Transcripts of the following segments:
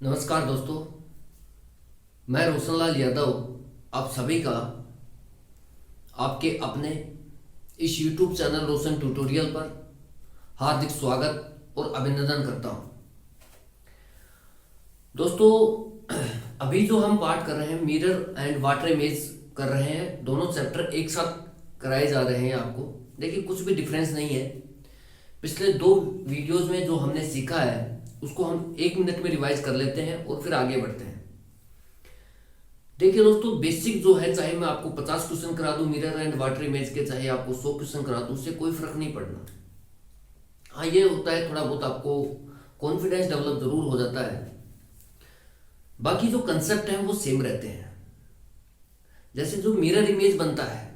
नमस्कार दोस्तों, मैं रोशनलाल यादव आप सभी का आपके अपने इस YouTube चैनल रोशन ट्यूटोरियल पर हार्दिक स्वागत और अभिनंदन करता हूं। दोस्तों, अभी जो हम पाठ कर रहे हैं मिरर एंड वाटर इमेज कर रहे हैं, दोनों चैप्टर एक साथ कराए जा रहे हैं आपको। देखिए, कुछ भी डिफरेंस नहीं है। पिछले दो वीडियोस में जो हमने सीखा है उसको हम 1 मिनट में रिवाइज कर लेते हैं और फिर आगे बढ़ते हैं। देखिए दोस्तों, बेसिक जो है, चाहे मैं आपको 50 क्वेश्चन करा दूं मिरर एंड वाटर इमेज के, चाहे आपको 100 क्वेश्चन करा दूं, उससे कोई फर्क नहीं पड़ना। हाँ, ये होता है थोड़ा बहुत आपको कॉन्फिडेंस डेवलप जरूर हो जाता है, बाकी जो कंसेप्ट है वो सेम रहते हैं। जैसे जो मिरर इमेज बनता है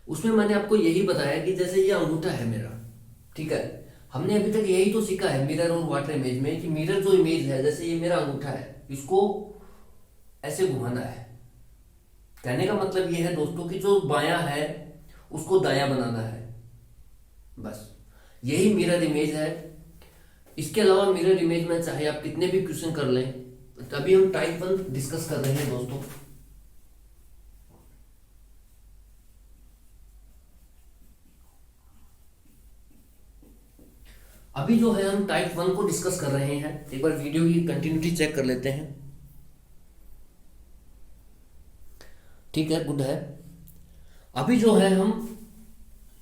उसमें मैंने आपको यही बताया कि जैसे ये अंगूठा है मेरा, ठीक है। हमने अभी तक यही तो सीखा है मिरर और वाटर इमेज में कि मिरर जो इमेज है, जैसे ये मेरा अंगूठा है, इसको ऐसे घुमाना है। कहने का मतलब ये है दोस्तों कि जो बायां है उसको दायां बनाना है, बस यही मिरर इमेज है। इसके अलावा मिरर इमेज में चाहे आप कितने भी क्वेश्चन कर लें, अभी हम टाइप 1 डिस्कस कर रहे हैं दोस्तों। अभी जो है हम टाइप 1 को डिस्कस कर रहे हैं। एक बार वीडियो की कंटिन्यूटी चेक कर लेते हैं। ठीक है, गुड है। अभी जो है हम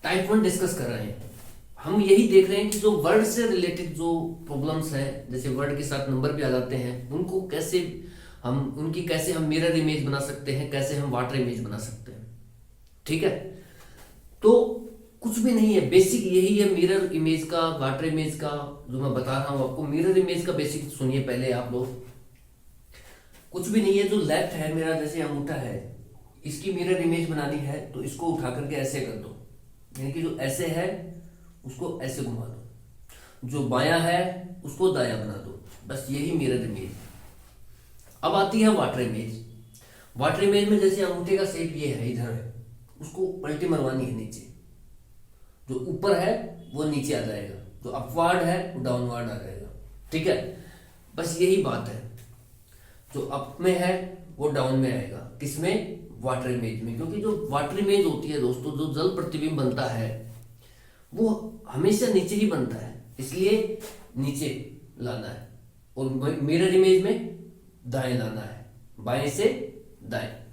टाइप 1 डिस्कस कर रहे हैं। हम यही देख रहे हैं कि जो वर्ड से रिलेटेड जो प्रॉब्लम्स है, जैसे वर्ड के साथ नंबर भी आ जाते हैं, उनको कैसे हम मिरर इमेज बना सकते हैं, कैसे हम वाटर इमेज बना सकते हैं। ठीक है, तो कुछ भी नहीं है, बेसिक यही है मिरर इमेज का, वाटर इमेज का जो मैं बता रहा हूं आपको। मिरर इमेज का बेसिक सुनिए पहले आप लोग। कुछ भी नहीं है, जो लेफ्ट है मेरा, जैसे अंगूठा है, इसकी मिरर इमेज बनानी है तो इसको उठा करके ऐसे कर दो, यानी कि जो ऐसे है उसको ऐसे घुमा दो, जो बायां है उसको दायां बना दो, बस यही मिरर इमेज। अब आती है वाटर इमेज। वाटर इमेज में जैसे अंगूठे का शेप ये है, इधर है, उसको पलटी मरवानी है नीचे। जो ऊपर है वो नीचे आ जाएगा, जो अपवार्ड है वो डाउनवर्ड आ जाएगा। ठीक है, बस यही बात है। जो अप में है वो डाउन में आएगा, किसमें? वाटर इमेज में। क्योंकि जो वाटर इमेज होती है दोस्तों, जो जल प्रतिबिंब बनता है वो हमेशा नीचे ही बनता है, इसलिए नीचे लाना है। और मिरर इमेज में दाएं लाना है, बाएं से दाएं।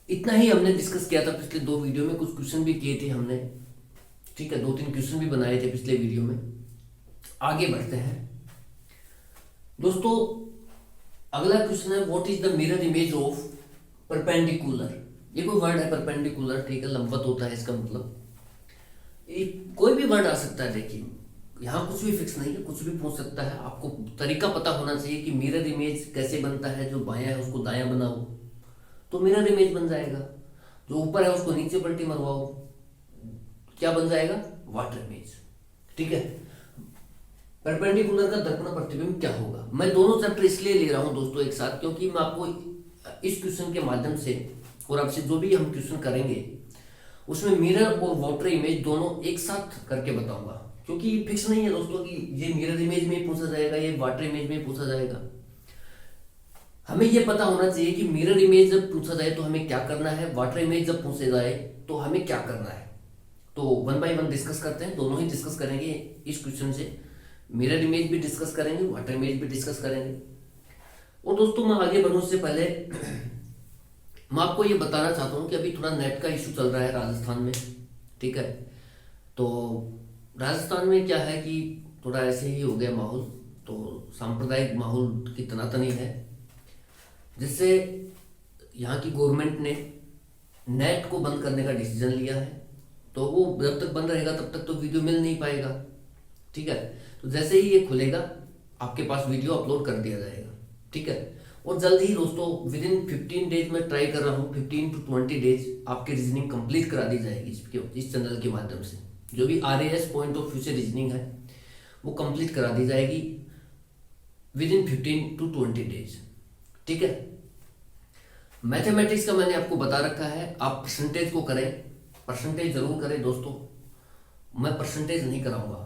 इतना ही हमने डिस्कस किया था पिछले दो वीडियो में। कुछ क्वेश्चन भी किए थे हमने, ठीक है, 2-3 क्वेश्चन भी बनाए थे पिछले वीडियो में। आगे बढ़ते हैं दोस्तों। अगला क्वेश्चन है, what is the mirror image of perpendicular. ये कोई वर्ड है परपेंडिकुलर, ठीक है, लंबवत होता है इसका मतलब। कोई भी वर्ड आ सकता है। देखिए, यहाँ कुछ भी फिक्स नहीं है, कुछ भी पूछ सकता है। आपको तरीका पता होना चाहिए कि मिरर इमेज कैसे बनता है। जो बायां है उसको दायां बनाओ तो मिरर इमेज बन जाएगा, जो ऊपर है उसको नीचे पलटी मरवाओ, क्या बन जाएगा? Water image. ठीक है, परपेंडिकुलर का दर्पण प्रतिबिंब क्या होगा। मैं दोनों चैप्टर इसलिए ले रहा हूं दोस्तों एक साथ, क्योंकि मैं आपको इस क्वेश्चन के माध्यम से और आपसे जो भी हम क्वेश्चन करेंगे उसमें मिरर और वाटर इमेज दोनों एक साथ करके बताऊंगा। क्योंकि फिक्स नहीं है दोस्तों कि ये मिरर इमेज में पूछा जाएगा, ये वाटर इमेज में पूछा जाएगा। हमें यह पता होना चाहिए कि मिरर इमेज जब पूछा जाए तो हमें क्या करना है, वाटर इमेज जब पूछे जाए तो हमें क्या करना है। तो 1 बाय 1 डिस्कस करते हैं, दोनों ही डिस्कस करेंगे इस क्वेश्चन से। मिरर इमेज भी डिस्कस करेंगे, वाटर इमेज भी डिस्कस करेंगे। और दोस्तों, मैं आगे बढ़ूं से पहले मैं आपको ये बताना चाहता हूँ कि अभी थोड़ा नेट का इशू चल रहा है राजस्थान में। ठीक है, तो राजस्थान में क्या है कि थोड़ा ऐसे ही हो गया माहौल, तो सांप्रदायिक माहौल की तनातनी है, जिससे यहाँ की गवर्नमेंट ने नेट को बंद करने का डिसीजन लिया है। तो वो जब तक बंद रहेगा तब तक तो वीडियो मिल नहीं पाएगा। ठीक है, तो जैसे ही ये खुलेगा आपके पास वीडियो अपलोड कर दिया जाएगा। ठीक है, और जल्द ही दोस्तों विद इन 15 डेज में ट्राई कर रहा हूँ, 15 to 20 डेज आपकी रीजनिंग कंप्लीट करा दी जाएगी इस चैनल के माध्यम से। जो भी RAS पॉइंट ऑफ व्यू से रीजनिंग है वो कंप्लीट करा दी जाएगी विद इन 15 to 20 डेज। ठीक है, मैथमेटिक्स का मैंने आपको बता रखा है, आप परसेंटेज को करें, परसेंटेज जरूर करें दोस्तों। मैं परसेंटेज नहीं कराऊंगा,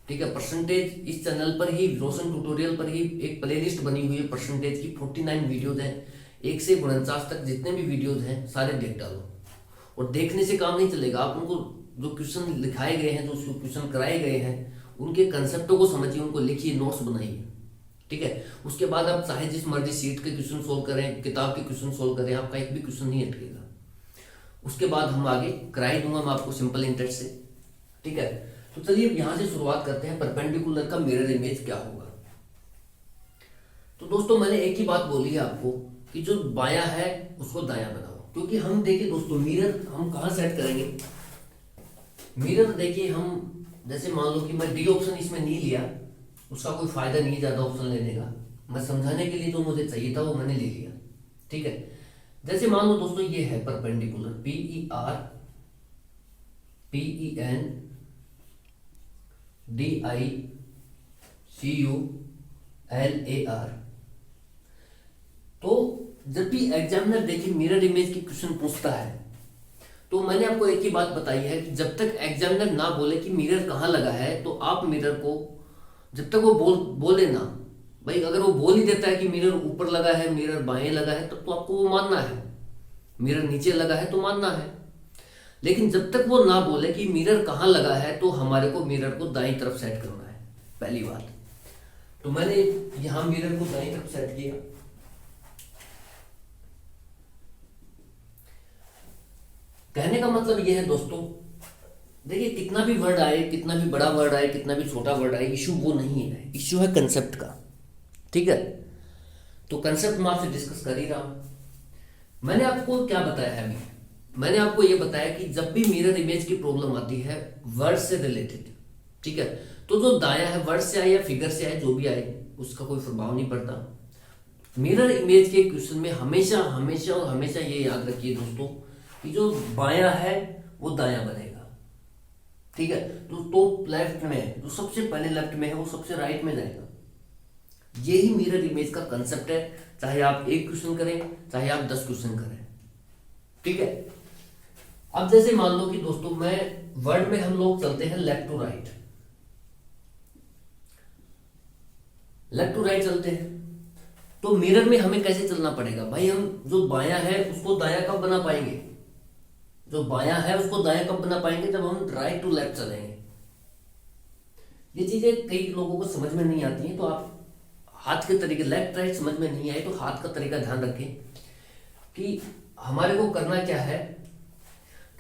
ठीक है। परसेंटेज इस चैनल पर ही, रोशन ट्यूटोरियल पर ही एक प्लेलिस्ट बनी हुई है परसेंटेज की, 49 वीडियोज हैं, 1 से 49 तक जितने भी वीडियोज हैं सारे देख डालो। और देखने से काम नहीं चलेगा, आप उनको जो क्वेश्चन लिखाए गए हैं, जो क्वेश्चन कराए गए हैं, उनके कंसेप्टों को समझिए, उनको लिखिए, नोट्स बनाइए, ठीक है। उसके बाद आप चाहे जिस मर्जी सीट के क्वेश्चन सोल्व करें, किताब के क्वेश्चन सोल्व करें, आपका एक भी क्वेश्चन नहीं अटकेगा। उसके बाद हम आगे कराई दूंगा मैं आपको सिंपल इंटरेस्ट से, ठीक है। तो चलिए यहां से शुरुआत करते हैं, परपेंडिकुलर का मिरर इमेज क्या होगा। तो दोस्तों मैंने एक ही बात बोली है आपको कि जो बायां है उसको दायां बनाओ, क्योंकि हम देखिए दोस्तों मिरर हम कहाँ सेट करेंगे। मिरर देखिए हम जैसे मान लो कि मैं डी ऑप्शन इसमें नहीं लिया, उसका कोई फायदा नहीं ज्यादा ऑप्शन लेने का, मैं समझाने के लिए जो मुझे चाहिए था वो मैंने ले लिया, ठीक है। जैसे मान लो दोस्तों ये है परपेंडिकुलर, PERPENDICULAR। तो जब भी एग्जामिनर देखिए मिरर इमेज की क्वेश्चन पूछता है, तो मैंने आपको एक ही बात बताई है कि जब तक एग्जामिनर ना बोले कि मिरर कहाँ लगा है, तो आप मिरर को जब तक वो बोले ना, भाई अगर वो बोल ही देता है कि मिरर ऊपर लगा है, मिरर बाएं लगा है, तब तो आपको वो मानना है। मिरर नीचे लगा है तो मानना है, लेकिन जब तक वो ना बोले कि मिरर कहाँ लगा है, तो हमारे को मिरर को दाईं तरफ सेट करना है, पहली बात। तो मैंने यहां मिरर को दाईं तरफ सेट किया। कहने का मतलब यह है दोस्तों, देखिए कितना भी वर्ड आए, कितना भी बड़ा वर्ड आए, कितना भी छोटा वर्ड आए, इशू वो नहीं है, इशू है कंसेप्ट का, ठीक है। तो कंसेप्ट मैं आपसे डिस्कस कर ही रहा हूं। मैंने आपको क्या बताया है अभी, मैंने आपको यह बताया कि जब भी मिरर इमेज की प्रॉब्लम आती है वर्ड से रिलेटेड, ठीक है, तो जो दायां है वर्ड से आए या फिगर से आए, जो भी आए उसका कोई प्रभाव नहीं पड़ता। मिरर इमेज के क्वेश्चन में हमेशा हमेशा और हमेशा ये याद रखिए दोस्तों कि जो बायां है वो दायां बनेगा, ठीक है। तो टॉप लेफ्ट में जो सबसे पहले लेफ्ट में है वो सबसे राइट में जाएगा। यही मिरर इमेज का कंसेप्ट है, चाहे आप एक क्वेश्चन करें, चाहे आप 10 क्वेश्चन करें, ठीक है। अब जैसे मान लो कि दोस्तों मैं वर्ड में हम लोग चलते हैं left to right, left to right चलते हैं, तो मिरर में हमें कैसे चलना पड़ेगा भाई। हम जो बायां है उसको दायां कब बना पाएंगे, जो बायां है उसको दायां कब बना पाएंगे, जब हम राइट टू लेफ्ट चलेंगे। ये चीजें कई लोगों को समझ में नहीं आती हैं, तो आप हाथ के तरीके, लेफ्ट राइट समझ में नहीं आए तो हाथ का तरीका ध्यान रखें कि हमारे को करना क्या है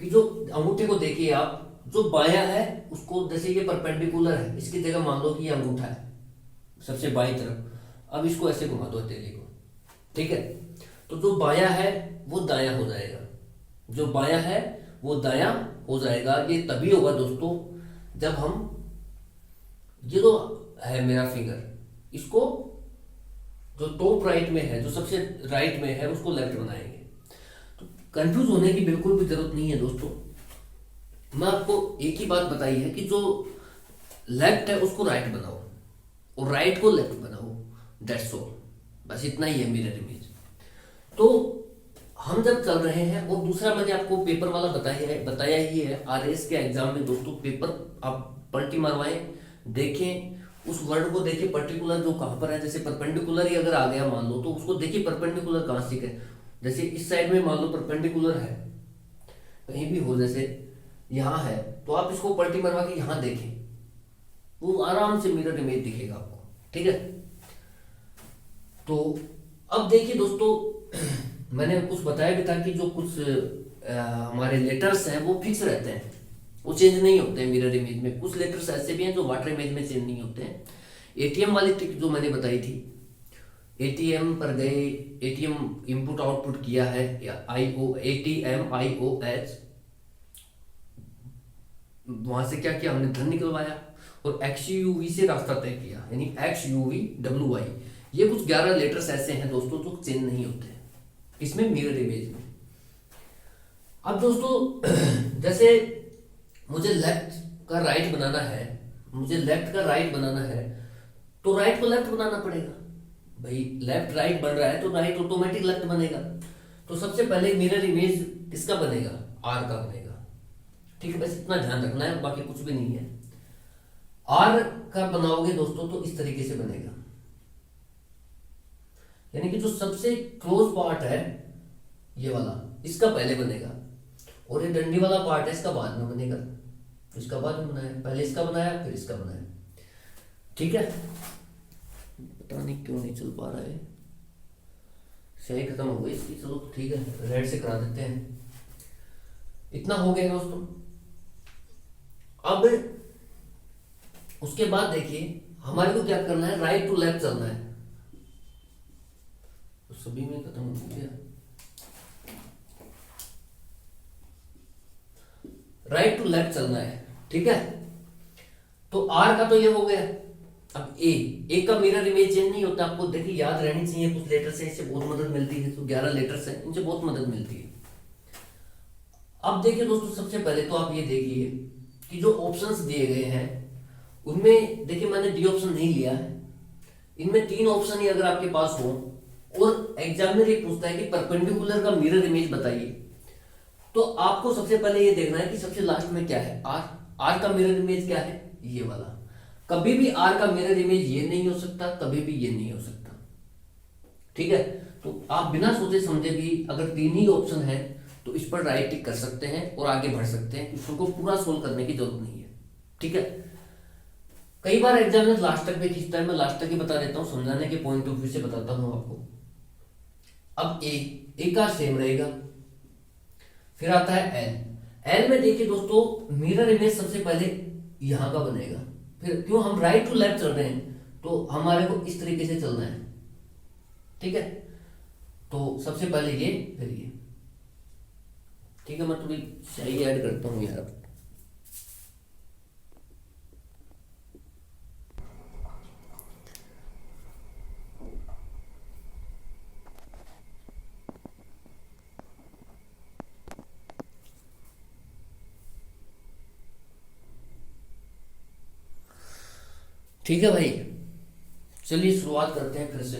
कि जो अंगूठे को देखिए आप, जो बायां है उसको, जैसे ये परपेंडिकुलर है, इसकी जगह मान लो कि ये अंगूठा है सबसे बाईं तरफ, अब इसको ऐसे घुमा दो हथेली को, ठीक है। तो जो बायां है वो दायां हो जाएगा, जो बायां है वो दायां हो जाएगा। ये तभी होगा दोस्तों जब हम, ये जो है मेरा फिंगर, इसको जो टॉप राइट में है, जो सबसे राइट में है, उसको लेफ्ट बनाएंगे। तो कंफ्यूज होने की बिल्कुल भी जरूरत नहीं है दोस्तों। मैं आपको एक ही बात बताई है कि जो लेफ्ट है उसको राइट बनाओ और राइट को लेफ्ट बनाओ, दैट्स ऑल, बस इतना ही है मिरर इमेज। तो हम जब चल रहे हैं, और दूसरा मैंने आपको पेपर वाला बताया ही है, आरएस के एग्जाम में दोस्तों पेपर आप पलटी मारवाएं, देखें उस वर्ड को, देखिए पर्टिकुलर जो कहां पर है। जैसे परपेंडिकुलर ही अगर आ गया मान लो, तो उसको देखिए परपेंडिकुलर कहां से है। जैसे इस साइड में मान लो परपेंडिकुलर है, कहीं भी हो, जैसे यहां है, तो आप इसको पलटी मरवा के यहां देखें, वो आराम से मिरर इमेज दिखेगा आपको, ठीक है। तो अब देखिए दोस्तों मैंने कुछ बताया भी था कि जो कुछ हमारे लेटर्स हैं वो फिक्स रहते हैं, वो चेंज नहीं होते हैं मिरर इमेज में। कुछ लेटर्स ऐसे भी हैं जो वाटर इमेज में चेंज नहीं होते हैं। एटीएम वाली ट्रिक जो मैंने बताई थी, एटीएम पर गए, एटीएम इनपुट आउटपुट किया है, ATM IOH, वहां से क्या किया हमने, धन निकलवाया और XUV से रास्ता तय किया, यानी XUVWY। ये कुछ 11 लेटर्स ऐसे हैं दोस्तों जो चेंज नहीं होते हैं इसमें मिरर इमेज में। अब दोस्तों जैसे मुझे लेफ्ट का राइट बनाना है, मुझे लेफ्ट का राइट बनाना है, तो राइट को लेफ्ट बनाना पड़ेगा भाई। लेफ्ट राइट बन रहा है तो राइट ऑटोमेटिक लेफ्ट बनेगा। तो सबसे पहले मिरर इमेज किसका बनेगा, R का बनेगा, ठीक है। बस इतना ध्यान रखना है, बाकी कुछ भी नहीं है। आर का बनाओगे दोस्तों तो इस तरीके से बनेगा, यानी कि जो सबसे क्लोज पार्ट है ये वाला, इसका पहले बनेगा, और ये डंडी वाला पार्ट है इसका बाद में बनेगा। इसका बाद में बनाया, पहले इसका बनाया फिर इसका बनाया। ठीक है, पता नहीं क्यों नहीं चल पा रहा है, स्याही खत्म हो गई इसकी। चलो ठीक है, रेड से करा देते हैं। इतना हो गया दोस्तों। अब उसके बाद देखिए हमारे को क्या करना है, राइट टू लेफ्ट चलना है। तो सभी में खत्म हो गया, राइट टू लेफ्ट चलना है। ठीक है, तो आर का तो ये हो गया। अब ए का मिरर इमेज चेंज नहीं होता, आपको देखिए याद रहनी चाहिए, कुछ लेटर से इससे बहुत मदद मिलती है। तो 11 लेटर्स हैं, इनसे बहुत मदद मिलती है। अब देखिए दोस्तों, सबसे पहले तो आप ये देखिए कि जो ऑप्शंस दिए गए हैं उनमें देखिए मैंने डी ऑप्शन नहीं लिया है। इनमें 3 ऑप्शन ही अगर आपके पास हो और एग्जामिनर ये पूछता है कि परपेंडिकुलर का मिरर इमेज बताइए, तो आपको सबसे पहले ये देखना है कि सबसे लास्ट में क्या है, आर का मिरर इमेज क्या है, ये वाला। कभी भी आर का मिरर इमेज ये नहीं हो सकता, कभी भी ये नहीं हो सकता। ठीक है, तो आप बिना सोचे समझे भी अगर 3 ही ऑप्शन है तो इस पर राइट टिक कर सकते हैं और आगे बढ़ सकते हैं। क्वेश्चन को पूरा सोल्व करने की जरूरत नहीं है। ठीक है, कई बार एग्जामिनर लास्ट तक भी खींचता है, मैं लास्ट तक ही बता देता हूं, समझाने के पॉइंट ऑफ व्यू से बताता हूं आपको। अब ए का सेम रहेगा, फिर आता है एल में देखिए दोस्तों मिरर इमेज सबसे पहले यहां का बनेगा। फिर क्यों हम राइट टू लेफ्ट चल रहे हैं तो हमारे को इस तरीके से चलना है। ठीक है, तो सबसे पहले ये फिर ये। ठीक है, मैं थोड़ी स्याही ऐड करता हूं यार। ठीक है भाई, चलिए शुरुआत करते हैं फिर से।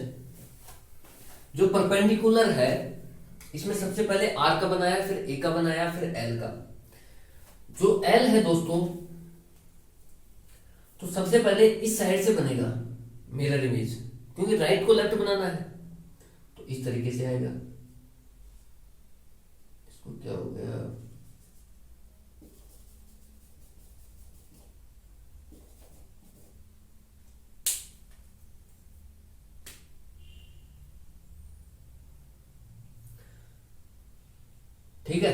जो परपेंडिकुलर है इसमें सबसे पहले आर का बनाया, फिर ए का बनाया, फिर एल का। जो एल है दोस्तों, तो सबसे पहले इस साइड से बनेगा मिरर इमेज, क्योंकि राइट को लेफ्ट बनाना है। तो इस तरीके से आएगा। इसको क्या हो गया, ठीक है,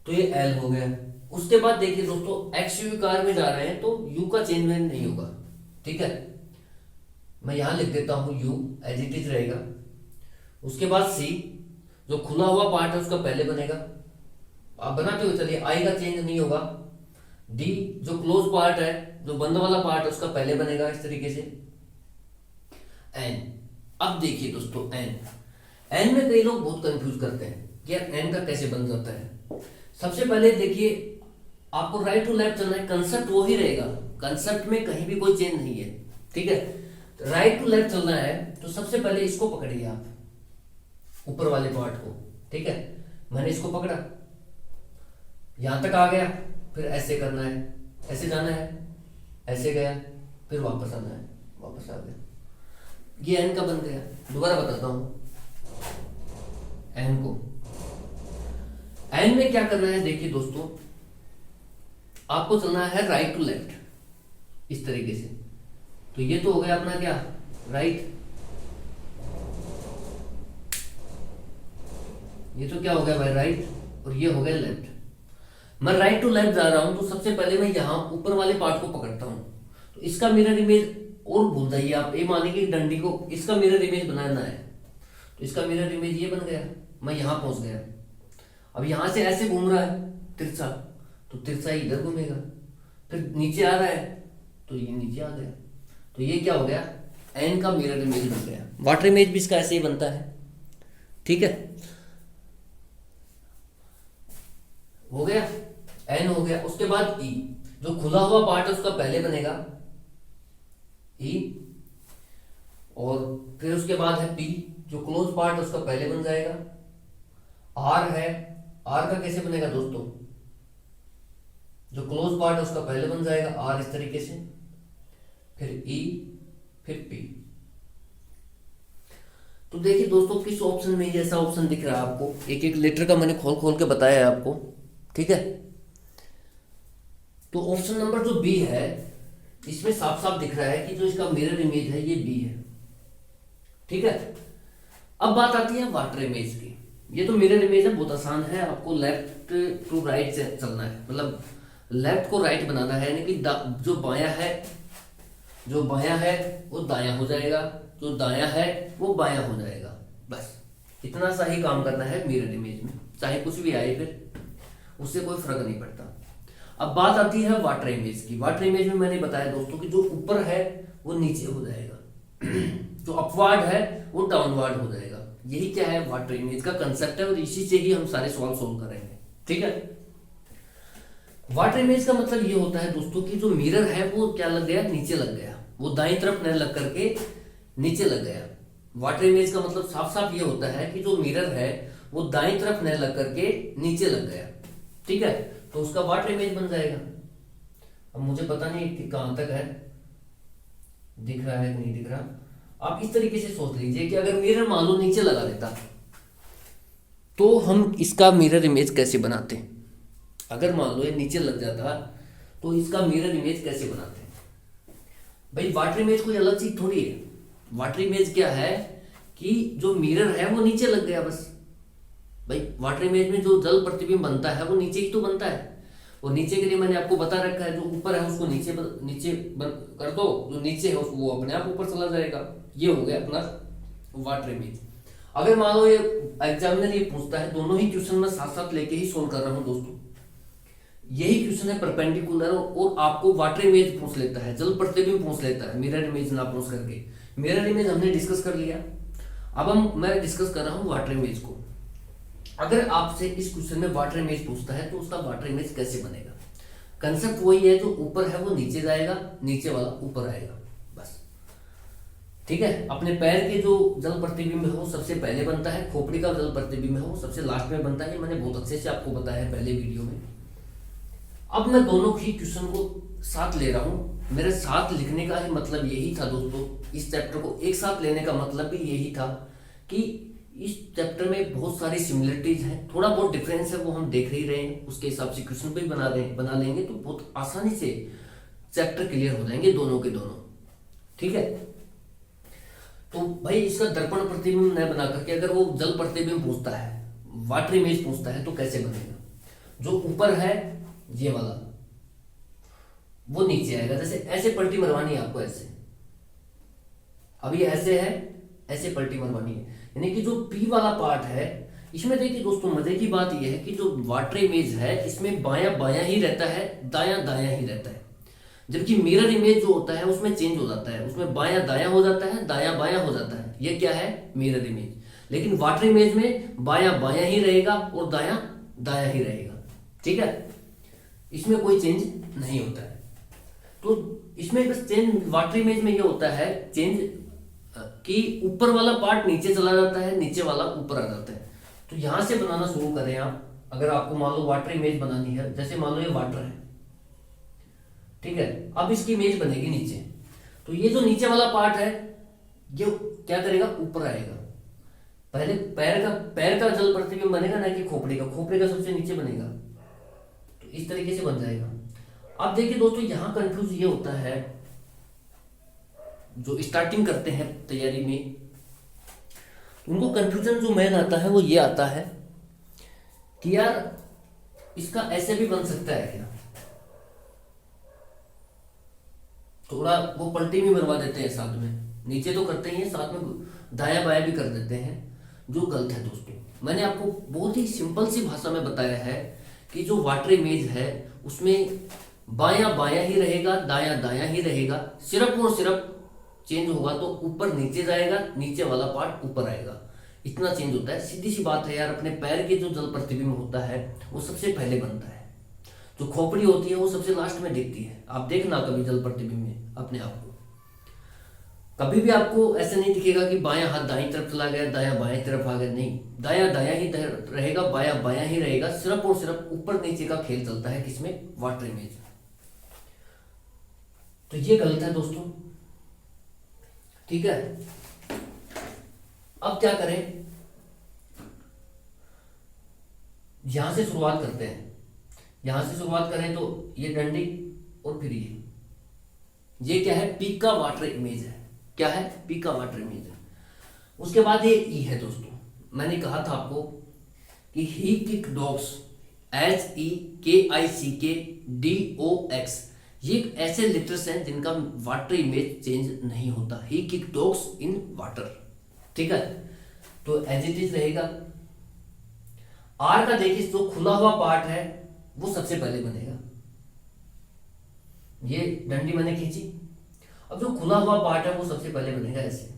तो ये एल हो गया। उसके बाद देखिए दोस्तों एक्स यू कार में जा रहे हैं तो यू का चेंज नहीं होगा। ठीक है, मैं यहां लिख देता हूं यू एज इट इज रहेगा। उसके बाद सी जो खुला हुआ पार्ट है उसका पहले बनेगा, आप बनाते हुए चलिए, आई का चेंज नहीं होगा। डी जो क्लोज पार्ट है, जो बंद वाला पार्ट है उसका पहले बनेगा इस तरीके से। एन, अब देखिए दोस्तों एन में कई लोग बहुत कंफ्यूज करते हैं कि यार एन का कैसे बन जाता है। सबसे पहले देखिए आपको राइट टू लेफ्ट चलना है, कंसेप्ट वो ही रहेगा, कंसेप्ट में कहीं भी कोई चेंज नहीं है। ठीक है, राइट टू लेफ्ट चलना है तो सबसे पहले इसको पकड़िए आप, ऊपर वाले पार्ट को। ठीक है, मैंने इसको पकड़ा, यहां तक आ गया, फिर ऐसे करना है, ऐसे जाना है, ऐसे गया, फिर वापस आना है, वापस आ गया। ये एन का बन गया। दोबारा बताता हूं, एन को, एन में क्या करना है देखिए दोस्तों, आपको चलना है राइट टू लेफ्ट इस तरीके से। तो ये तो हो गया अपना क्या, राइट। ये तो क्या हो गया भाई, राइट, और ये हो गया लेफ्ट। मैं राइट टू लेफ्ट जा रहा हूं तो सबसे पहले मैं यहां ऊपर वाले पार्ट को पकड़ता हूं। तो इसका मिरर इमेज, और भूल जाइए आप, ये मानेंगे डंडी को इसका मिरर इमेज बनाना है, तो इसका मिरर इमेज ये बन गया, मैं यहां पहुंच गया। अब यहां से ऐसे घूम रहा है तिरछा, तो तिरछा इधर घूमेगा, फिर नीचे आ रहा है तो ये नीचे आ गया। तो ये क्या हो गया, एन का मिरर इमेज बन गया। वाटर इमेज भी इसका ऐसे ही बनता है। ठीक है, हो गया, एन हो गया। उसके बाद ई जो खुला हुआ पार्ट है उसका पहले बनेगा ई, और फिर उसके बाद है पी जो क्लोज पार्ट है उसका पहले बन जाएगा। आर है, आर का कैसे बनेगा दोस्तों, जो क्लोज पार्ट है उसका पहले बन जाएगा आर इस तरीके से, फिर ई, फिर पी। तो देखिए दोस्तों किस ऑप्शन में जैसा ऑप्शन दिख रहा है आपको, एक एक लेटर का मैंने खोल खोल के बताया है आपको, ठीक है। तो ऑप्शन नंबर जो बी है इसमें साफ साफ दिख रहा है कि जो इसका मिरर इमेज है ये बी है, ठीक है। अब बात आती है वाटर इमेज की। ये तो मिरर इमेज है, बहुत आसान है, आपको लेफ्ट टू राइट से चलना है, मतलब लेफ्ट को राइट बनाना है, यानी कि जो बायां है वो दायां हो जाएगा, जो दायां है वो बायां हो जाएगा, बस इतना सा ही काम करना है मिरर इमेज में, चाहे कुछ भी आए फिर उससे कोई फर्क नहीं पड़ता। अब बात आती है वाटर इमेज की। वाटर इमेज में मैंने बताया दोस्तों कि जो ऊपर है वो नीचे हो जाएगा, जो अपवर्ड है वो डाउनवर्ड हो जाएगा। यही क्या है वाटर इमेज का कंसेप्ट है, और इसी से ही हम सारे सवाल सोल्व करेंगे, ठीक है। वाटर इमेज का मतलब ये होता है दोस्तों कि जो मिरर है वो क्या लग गया, नीचे लग गया, वो दाईं तरफ न लग करके नीचे लग गया। वाटर इमेज का मतलब साफ साफ ये होता है कि जो मिरर है वो दाईं तरफ न लग करके नीचे लग गया, ठीक है, तो उसका वाटर इमेज बन जाएगा। अब मुझे पता नहीं कि कहां तक है, दिख रहा है कि नहीं दिख रहा। आप इस तरीके से सोच लीजिए कि अगर मिरर मान लो नीचे लगा देता तो हम इसका मिरर इमेज कैसे बनाते। अगर मान लो ये नीचे लग जाता तो इसका मिरर इमेज कैसे बनाते। भाई वाटर इमेज कोई अलग चीज थोड़ी है। वाटर इमेज क्या है कि जो मिरर है वो नीचे लग गया बस। भाई वाटर इमेज में जो जल प्रतिबिंब बनता है वो नीचे ही तो बनता है, और नीचे के लिए मैंने आपको बता रखा है, जो ऊपर है उसको नीचे कर दो, जो नीचे है वो अपने आप ऊपर चला जाएगा। ये हो गया अपना वाटर इमेज। अगर मान लो ये एग्जामिनर ये पूछता है, दोनों ही क्वेश्चन में साथ साथ लेके ही सोल्व कर रहा हूं दोस्तों, यही क्वेश्चन है परपेंडिकुलर, और आपको वाटर इमेज पूछ लेता है, जल प्रतिबिंब पूछ लेता है, मिरर इमेज ना पूछ करके। मिरर इमेज हमने डिस्कस कर लिया, अब मैं डिस्कस कर रहा हूं वाटर इमेज को। अगर आपसे इस क्वेश्चन में वाटर इमेज पूछता है तो उसका वाटर इमेज कैसे बनेगा। कंसेप्ट वही है, जो ऊपर है वो नीचे जाएगा, नीचे वाला ऊपर आएगा, बस, ठीक है। अपने पैर के जो जल प्रतिबिंब है वो सबसे पहले बनता है, खोपड़ी का जल प्रतिबिंब है वो सबसे लास्ट में बनता है। मैंने बहुत अच्छे से आपको बताया है पहले वीडियो में। अब मैं दोनों ही क्वेश्चन को साथ ले रहा हूं। मेरे साथ लिखने का ही मतलब यही था दोस्तों, इस चैप्टर को एक साथ लेने का मतलब भी यही था कि इस चैप्टर में बहुत सारी सिमिलरिटीज हैं, थोड़ा बहुत डिफरेंस है वो हम देख ही रहे हैं, उसके हिसाब से क्वेश्चन भी बना लेंगे तो बहुत आसानी से चैप्टर क्लियर हो जाएंगे दोनों के दोनों, ठीक है। तो भाई इसका दर्पण प्रतिबिंब न बना करके अगर वो जल प्रतिबिंब पूछता है, वाटर इमेज पूछता है, तो कैसे बनेगा। जो ऊपर है ये वाला वो नीचे आएगा, जैसे ऐसे पलटी मरवानी है आपको, ऐसे अब ये ऐसे है, ऐसे पलटी मरवानी है, यानी कि जो पी वाला पार्ट है इसमें देखिए दोस्तों मजे की बात यह है कि जो वाटर इमेज है इसमें बायां बायां ही रहता है, दायां दायां ही रहता है। जबकि मिरर इमेज जो होता है उसमें चेंज हो जाता है, उसमें बायां दायां हो जाता है, दायां बायां हो जाता है। ये क्या है, मिरर इमेज। लेकिन वाटर इमेज में बायां बायां ही रहेगा और दायां दायां ही रहेगा, ठीक है, इसमें कोई चेंज नहीं होता है। तो इसमें बस चेंज वाटर इमेज में ये होता है चेंज कि ऊपर वाला पार्ट नीचे चला जाता है, नीचे वाला ऊपर आ जाता है। तो यहां से बनाना शुरू करें आप। अगर आपको मान लो वाटर इमेज बनानी है, जैसे मान लो ये वाटर है, ठीक है, अब इसकी इमेज बनेगी नीचे, तो ये जो नीचे वाला पार्ट है ये क्या करेगा, ऊपर आएगा। पहले पैर का जल प्रतिबिंब बनेगा ना कि खोपड़ी का सबसे नीचे बनेगा, तो इस तरीके से बन जाएगा। अब देखिए दोस्तों यहां कंफ्यूज ये होता है, जो स्टार्टिंग करते हैं तैयारी में उनको कंफ्यूजन जो मेन आता है वो ये आता है कि यार इसका ऐसे भी बन सकता है क्या, थोड़ा वो पलटी भी मरवा देते हैं साथ में, नीचे तो करते ही हैं साथ में दाया बाया भी कर देते हैं, जो गलत है दोस्तों। मैंने आपको बहुत ही सिंपल सी भाषा में बताया है कि जो वाटर इमेज है उसमें बायां बायां ही रहेगा, दायां दायां ही रहेगा, सिर्फ और सिर्फ चेंज होगा तो ऊपर नीचे जाएगा, नीचे वाला पार्ट ऊपर आएगा, इतना चेंज होता है। सीधी सी बात है यार, अपने पैर के जो जल प्रतिबिंब होता है वो सबसे पहले बनता है, जो खोपड़ी होती है वो सबसे लास्ट में दिखती है। आप देखना कभी जल प्रतिबिंब में अपने आप को। कभी भी आपको ऐसे नहीं दिखेगा कि बायां हाथ दाईं तरफ चला गया, दायां बाएं तरफ आ गया, नहीं, दायां दायां ही रहेगा, बायां बायां ही रहेगा। सिर्फ और सिर्फ ऊपर नीचे का खेल चलता है किसमें, वाटर इमेज। तो ये गलत है दोस्तों, ठीक है। अब क्या करें, यहां से शुरुआत करते हैं। यहां से शुरुआत करें तो ये डंडी और फिर ये क्या है, पीक का वाटर इमेज है। क्या है, पीक का वाटर इमेज है। उसके बाद ये ई है दोस्तों। मैंने कहा था आपको कि ही किक डॉग्स, HEKICKDOX, ये ऐसे लेटर्स हैं जिनका वाटर इमेज चेंज नहीं होता। ही किक डॉग्स इन वाटर, ठीक है। तो एज इट इज रहेगा। आर का देखिए, जो खुला हुआ पार्ट है वो सबसे पहले बनेगा। ये डंडी मैंने खींची, अब जो खुला हुआ पार्ट है वो सबसे पहले बनेगा ऐसे,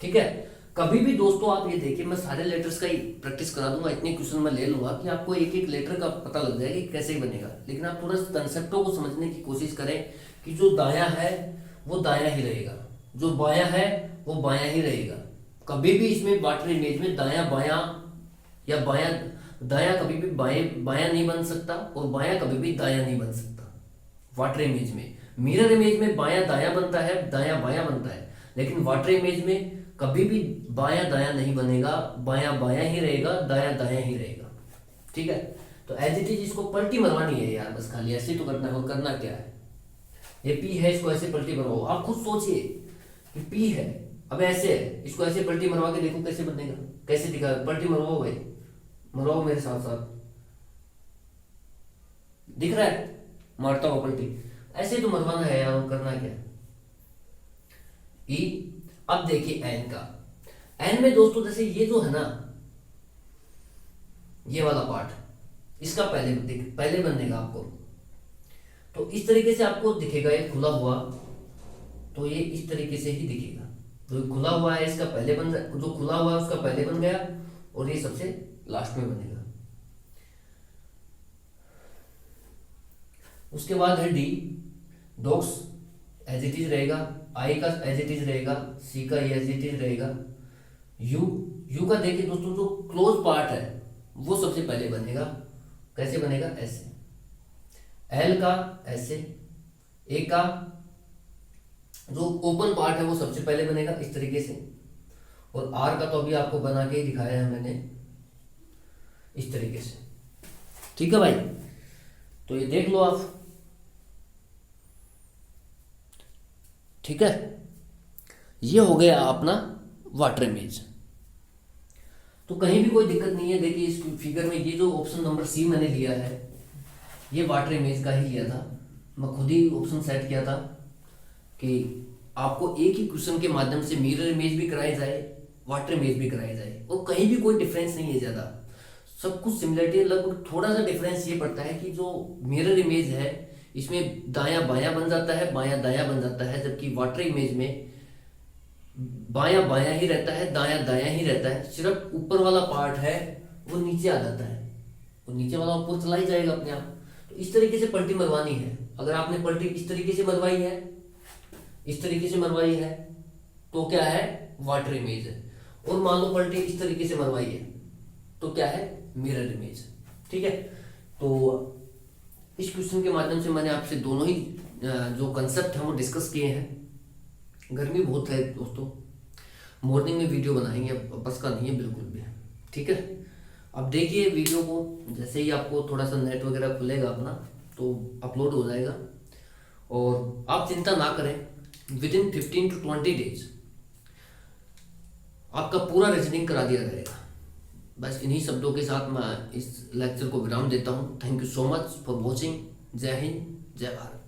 ठीक है। कभी भी दोस्तों आप ये देखिए, मैं सारे लेटर्स का ही प्रैक्टिस करा दूंगा, इतने क्वेश्चन मैं ले लूंगा कि आपको एक एक लेटर का पता लग जाएगा कि कैसे बनेगा। लेकिन आप थोड़ा कंसेप्टों को समझने की कोशिश करें कि जो दायां है वो दायां ही रहेगा, जो बायां है वो बायां ही रहेगा। कभी भी इसमें वाटर इमेज में दायां बायां या बायां दायां कभी भी बाएं बायां नहीं बन सकता, और बायां कभी भी दायां नहीं बन सकता वाटर इमेज में। मिरर इमेज में बायां दायां बनता है, दायां बायां बनता है, लेकिन वाटर इमेज में कभी भी बायां दायां नहीं बनेगा, बायां बायां ही रहेगा, दायां दायां ही रहेगा, ठीक है। तो एज इट इज इसको पलटी मरवानी है यार, बस खाली ऐसे तो करना है। और करना क्या है, ये पी है, इसको ऐसे पलटी मरवाओ। आप खुद सोचिए कि पी है, अब ऐसे है, इसको ऐसे पलटी मरवा के देखो कैसे बनेगा, कैसे दिखा। पलटी मरवाओ भाई, मरवाओ मेरे साथ साथ, दिख रहा है मारता हुआ पलटी, ऐसे तो मरवाना है यार। करना क्या, ई। अब देखिए एन का, एन में दोस्तों जैसे ये जो है ना, ये वाला पार्ट, इसका पहले बनेगा आपको। तो इस तरीके से आपको दिखेगा, ये खुला हुआ, तो ये इस तरीके से ही दिखेगा। जो खुला हुआ है इसका पहले बन, जो खुला हुआ है उसका पहले बन गया, और ये सबसे लास्ट में बनेगा। उसके बाद है D, dogs as it is रहेगा, आई का एज इट इज रहेगा, सी का एज इट इज रहेगा। यू का देखिए दोस्तों, जो क्लोज पार्ट है वो सबसे पहले बनेगा। कैसे बनेगा, ऐसे। एल का ऐसे, ए का जो ओपन पार्ट है वो सबसे पहले बनेगा इस तरीके से, और आर का तो अभी आपको बना के ही दिखाया है मैंने, इस तरीके से, ठीक है भाई। तो ये देख लो आप, ठीक है। ये हो गया अपना वाटर इमेज। तो कहीं भी कोई दिक्कत नहीं है। देखिए इस फिगर में ये जो ऑप्शन नंबर सी मैंने लिया है, ये वाटर इमेज का ही लिया था। मैं खुद ही ऑप्शन सेट किया था कि आपको एक ही क्वेश्चन के माध्यम से मिरर इमेज भी कराई जाए, वाटर इमेज भी कराई जाए, और कहीं भी कोई डिफरेंस नहीं है ज़्यादा, सब कुछ सिमिलरिटी है। लगभग थोड़ा सा डिफरेंस ये पड़ता है कि जो मिरर इमेज है इसमें दायां बायां बन जाता है, बायां दायां बन जाता है, जबकि वाटर इमेज में बायां बायां ही रहता है, दायां दायां ही रहता है। सिर्फ ऊपर वाला पार्ट है वो नीचे आ जाता है, वो नीचे वाला ऊपर चला ही जाएगा अपने आप। तो इस तरीके से पलटी मरवानी है। अगर आपने पलटी इस तरीके से मरवाई है, इस तरीके से मरवाई है, तो क्या है, वाटर इमेज है। और मान लो पलटी इस तरीके से मरवाई है, तो क्या है, मिरर इमेज, ठीक है। तो इस क्वेश्चन के माध्यम से मैंने आपसे दोनों ही जो कंसेप्ट हैं वो डिस्कस किए हैं। गर्मी बहुत है दोस्तों, मॉर्निंग में वीडियो बनाएंगे, अब बस का नहीं है बिल्कुल भी, ठीक है। अब देखिए वीडियो को, जैसे ही आपको थोड़ा सा नेट वगैरह खुलेगा अपना तो अपलोड हो जाएगा। और आप चिंता ना करें, विद इन 15 to 20 डेज आपका पूरा रीजनिंग करा दिया जाएगा। बस इन्हीं शब्दों के साथ मैं इस लेक्चर को विराम देता हूँ। Thank you so much for watching. जय हिंद, जय भारत।